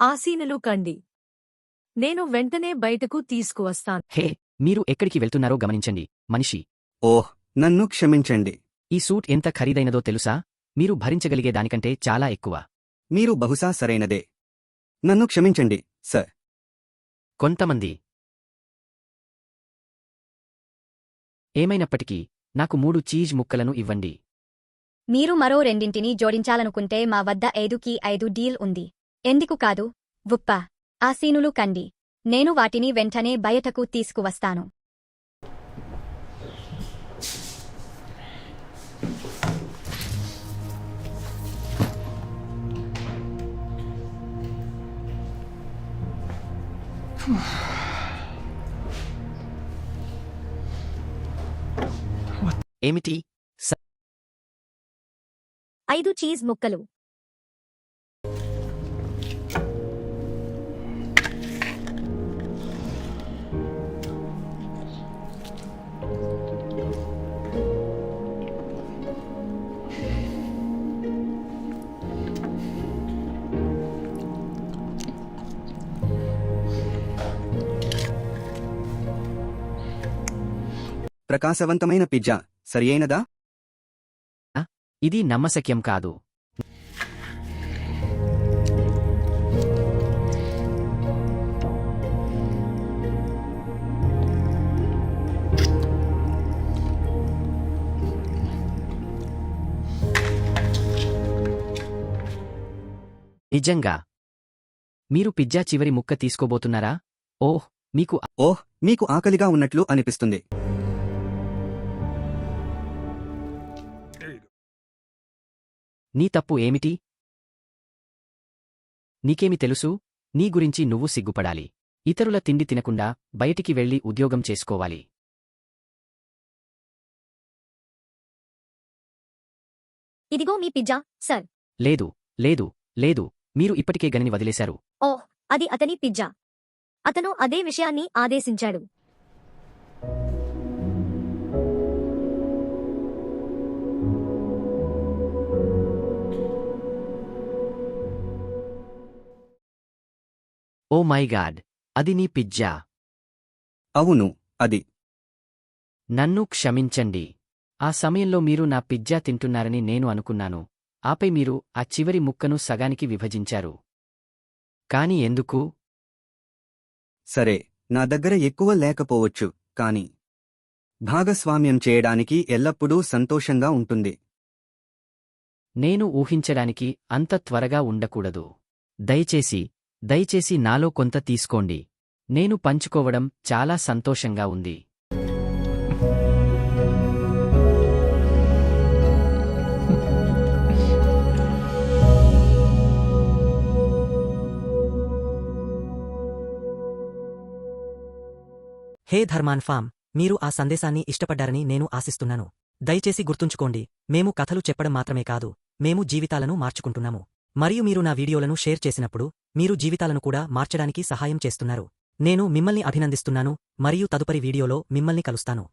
ఆసీనులు కండి. నేను వెంటనే బయటకు తీసుకువస్తాను. హే, మీరు ఎక్కడికి వెళ్తున్నారో గమనించండి, మనిషి. ఓహ్, నన్ను క్షమించండి. ఈ సూట్ ఎంత ఖరీదైనదో తెలుసా? మీరు భరించగలిగే దానికంటే చాలా ఎక్కువ. మీరు బహుశా సరైనదే. నన్ను క్షమించండి, సర్. కొంతమంది. ఏమైనప్పటికీ నాకు 3 చీజ్ ముక్కలను ఇవ్వండి. మీరు మరో రెండింటిని జోడించాలనుకుంటే మా వద్ద 5కి 5 డీల్ ఉంది. ఎందుకు కాదు? ఉప్ప. ఆసీనులు కండి. నేను వాటిని వెంటనే బయటకు తీసుకువస్తాను. ఏమిటి? 5 చీజ్ ముక్కలు. ప్రకాశవంతమైన పిజ్జా సరియైనదా? ఇది నమ్మశక్యం కాదు. నిజంగా? మీరు పిజ్జా చివరి ముక్క తీసుకోబోతున్నారా? ఓహ్, మీకు ఆకలిగా ఉన్నట్లు అనిపిస్తుంది. నీ తప్పు ఏమిటి? నీకేమి తెలుసు? నీ గురించి నువ్వు సిగ్గుపడాలి. ఇతరుల తిండి తినకుండా బయటికి వెళ్లి ఉద్యోగం చేసుకోవాలి. ఇదిగో మీ పిజ్జా, సర్. లేదు, లేదు, లేదు, మీరు ఇప్పటికే గనిని వదిలేశారు. ఓహ్, అది అతని పిజ్జా. అతను అదే విషయాన్ని ఆదేశించాడు. ఓ మై గాడ్, అది నీ పిజ్జా? అవును, అది. నన్ను క్షమించండి. ఆ సమయంలో మీరు నా పిజ్జా తింటున్నారని నేను అనుకున్నాను. ఆపై మీరు ఆ చివరి ముక్కను సగానికి విభజించారు. కాని ఎందుకు? సరే, నా దగ్గర ఎక్కువ లేకపోవచ్చు, కాని భాగస్వామ్యం చేయడానికి ఎల్లప్పుడూ సంతోషంగా ఉంటుంది. నేను ఊహించడానికి అంత త్వరగా ఉండకూడదు. దయచేసి నాలో కొంత తీసుకోండి. నేను పంచుకోవడం చాలా సంతోషంగా ఉంది. హే ధర్మాన్ ఫామ్, మీరు ఆ సందేశాన్ని ఇష్టపడ్డారని నేను ఆశిస్తున్నాను. దయచేసి గుర్తుంచుకోండి, మేము కథలు చెప్పడం మాత్రమే కాదు, మేము జీవితాలను మార్చుకుంటున్నాము. మరియు మీరు నా వీడియోలను షేర్ చేసినప్పుడు మీరు జీవితాలను కూడా మార్చడానికి సహాయం చేస్తున్నారు. నేను మిమ్మల్ని అభినందిస్తున్నాను మరియు తదుపరి వీడియోలో మిమ్మల్ని కలుస్తాను.